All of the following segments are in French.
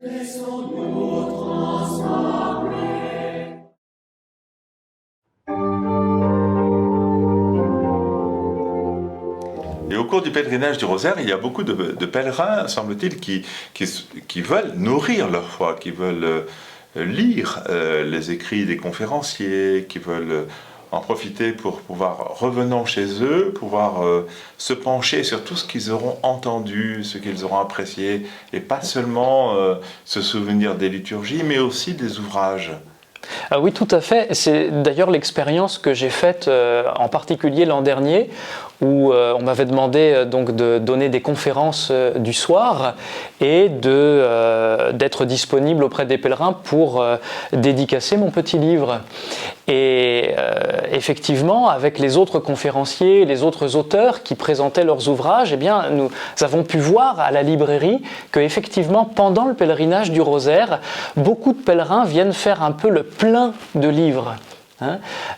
Et au cours du pèlerinage du Rosaire, il y a beaucoup de pèlerins, semble-t-il, qui veulent nourrir leur foi, qui veulent lire les écrits des conférenciers, qui veulent en profiter pour pouvoir, revenant chez eux, pouvoir se pencher sur tout ce qu'ils auront entendu, ce qu'ils auront apprécié, et pas seulement se souvenir des liturgies, mais aussi des ouvrages. Ah oui, tout à fait. C'est d'ailleurs l'expérience que j'ai faite en particulier l'an dernier, où on m'avait demandé donc de donner des conférences du soir et d'être disponible auprès des pèlerins pour dédicacer mon petit livre. Et effectivement, avec les autres conférenciers, les autres auteurs qui présentaient leurs ouvrages, eh bien, nous avons pu voir à la librairie que effectivement, pendant le pèlerinage du Rosaire, beaucoup de pèlerins viennent faire un peu le plein de livres.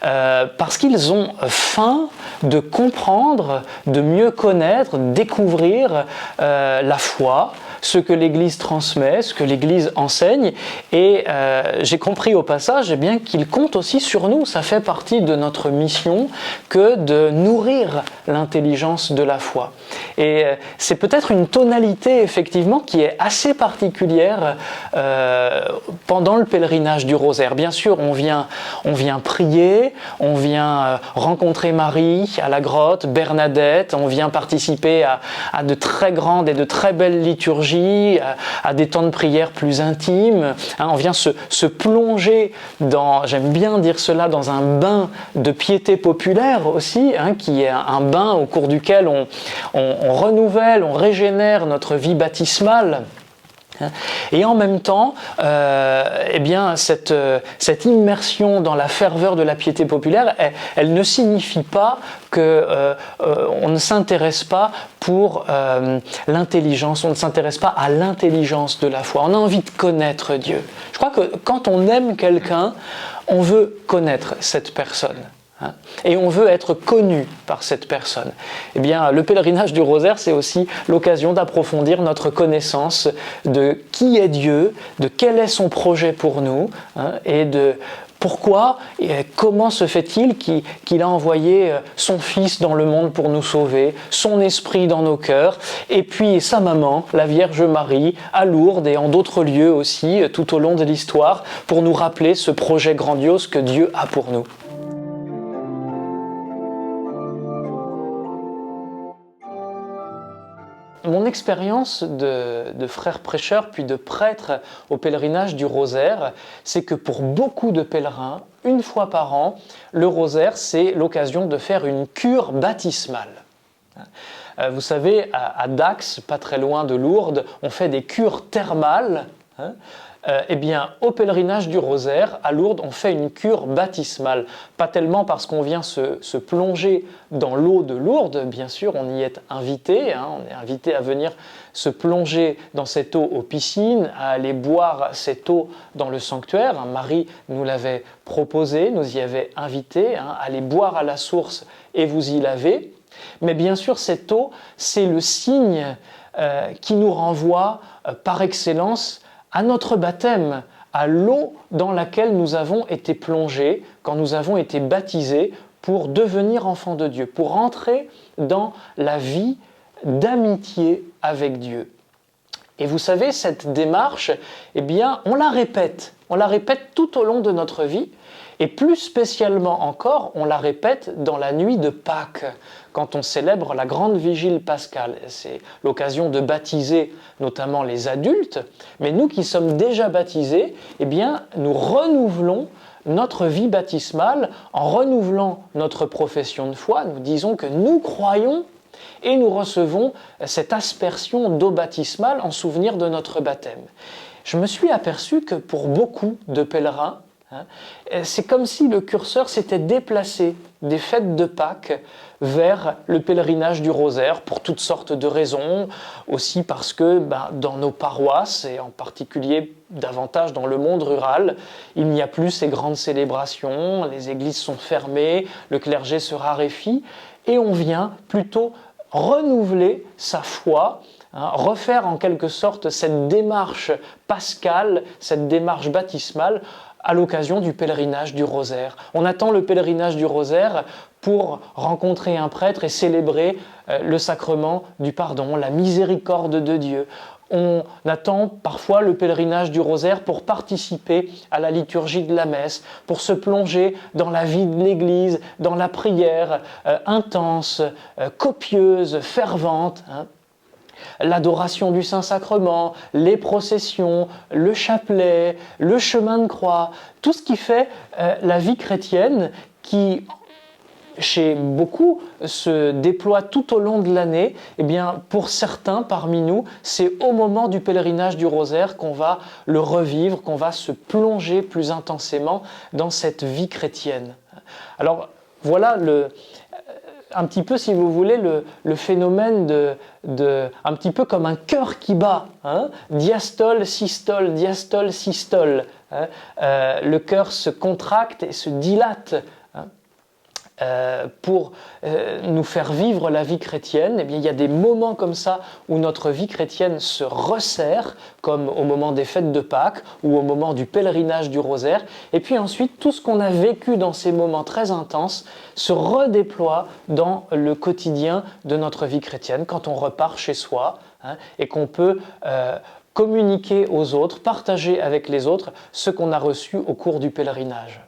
Parce qu'ils ont faim de comprendre, de mieux connaître, découvrir la foi, ce que l'Église transmet, ce que l'Église enseigne. Et j'ai compris au passage bien qu'il compte aussi sur nous. Ça fait partie de notre mission que de nourrir l'intelligence de la foi. Et c'est peut-être une tonalité effectivement qui est assez particulière pendant le pèlerinage du Rosaire. Bien sûr, on vient prier, on vient rencontrer Marie à la grotte, Bernadette, on vient participer à de très grandes et de très belles liturgies, à des temps de prière plus intimes. On vient se plonger dans, j'aime bien dire cela, dans un bain de piété populaire aussi, qui est un bain au cours duquel on renouvelle, on régénère notre vie baptismale. Et en même temps, eh bien, cette immersion dans la ferveur de la piété populaire, elle ne signifie pas qu'on ne s'intéresse pas pour l'intelligence, on ne s'intéresse pas à l'intelligence de la foi. On a envie de connaître Dieu. Je crois que quand on aime quelqu'un, on veut connaître cette personne. Et on veut être connu par cette personne. Eh bien, le pèlerinage du Rosaire, c'est aussi l'occasion d'approfondir notre connaissance de qui est Dieu, de quel est son projet pour nous, et de pourquoi et comment se fait-il qu'il a envoyé son Fils dans le monde pour nous sauver, son Esprit dans nos cœurs, et puis sa maman, la Vierge Marie, à Lourdes et en d'autres lieux aussi, tout au long de l'histoire, pour nous rappeler ce projet grandiose que Dieu a pour nous. Mon expérience de frère prêcheur puis de prêtre au pèlerinage du Rosaire, c'est que pour beaucoup de pèlerins, une fois par an, le Rosaire, c'est l'occasion de faire une cure baptismale. Vous savez, à Dax, pas très loin de Lourdes, on fait des cures thermales. Eh bien, au pèlerinage du Rosaire, à Lourdes, on fait une cure baptismale. Pas tellement parce qu'on vient se plonger dans l'eau de Lourdes, bien sûr, on y est invité, on est invité à venir se plonger dans cette eau aux piscines, à aller boire cette eau dans le sanctuaire. Marie nous l'avait proposé, nous y avait invité, allez boire à la source et vous y lavez. Mais bien sûr, cette eau, c'est le signe qui nous renvoie par excellence à notre baptême, à l'eau dans laquelle nous avons été plongés quand nous avons été baptisés pour devenir enfants de Dieu, pour entrer dans la vie d'amitié avec Dieu. Et vous savez, cette démarche, eh bien, on la répète tout au long de notre vie, et plus spécialement encore, on la répète dans la nuit de Pâques, quand on célèbre la grande vigile pascale. C'est l'occasion de baptiser notamment les adultes, mais nous qui sommes déjà baptisés, eh bien, nous renouvelons notre vie baptismale en renouvelant notre profession de foi. Nous disons que nous croyons et nous recevons cette aspersion d'eau baptismale en souvenir de notre baptême. Je me suis aperçu que pour beaucoup de pèlerins, c'est comme si le curseur s'était déplacé des fêtes de Pâques vers le pèlerinage du Rosaire pour toutes sortes de raisons, aussi parce que dans nos paroisses, et en particulier davantage dans le monde rural, il n'y a plus ces grandes célébrations, les églises sont fermées, le clergé se raréfie, et on vient plutôt renouveler sa foi hein, refaire en quelque sorte cette démarche pascale, cette démarche baptismale à l'occasion du pèlerinage du rosaire. On attend le pèlerinage du rosaire pour rencontrer un prêtre et célébrer le sacrement du pardon, la miséricorde de Dieu. On attend parfois le pèlerinage du rosaire pour participer à la liturgie de la messe, pour se plonger dans la vie de l'Église, dans la prière intense, copieuse, fervente, hein. L'adoration du Saint-Sacrement, les processions, le chapelet, le chemin de croix, tout ce qui fait la vie chrétienne qui, chez beaucoup, se déploie tout au long de l'année. Eh bien, pour certains parmi nous, c'est au moment du pèlerinage du rosaire qu'on va le revivre, qu'on va se plonger plus intensément dans cette vie chrétienne. Alors, voilà un petit peu, si vous voulez, le phénomène un petit peu comme un cœur qui bat, hein, diastole, systole, hein, le cœur se contracte et se dilate, hein, pour nous faire vivre la vie chrétienne. Eh bien, il y a des moments comme ça où notre vie chrétienne se resserre, comme au moment des fêtes de Pâques ou au moment du pèlerinage du rosaire. Et puis ensuite, tout ce qu'on a vécu dans ces moments très intenses se redéploie dans le quotidien de notre vie chrétienne quand on repart chez soi, hein, et qu'on peut communiquer aux autres, partager avec les autres ce qu'on a reçu au cours du pèlerinage.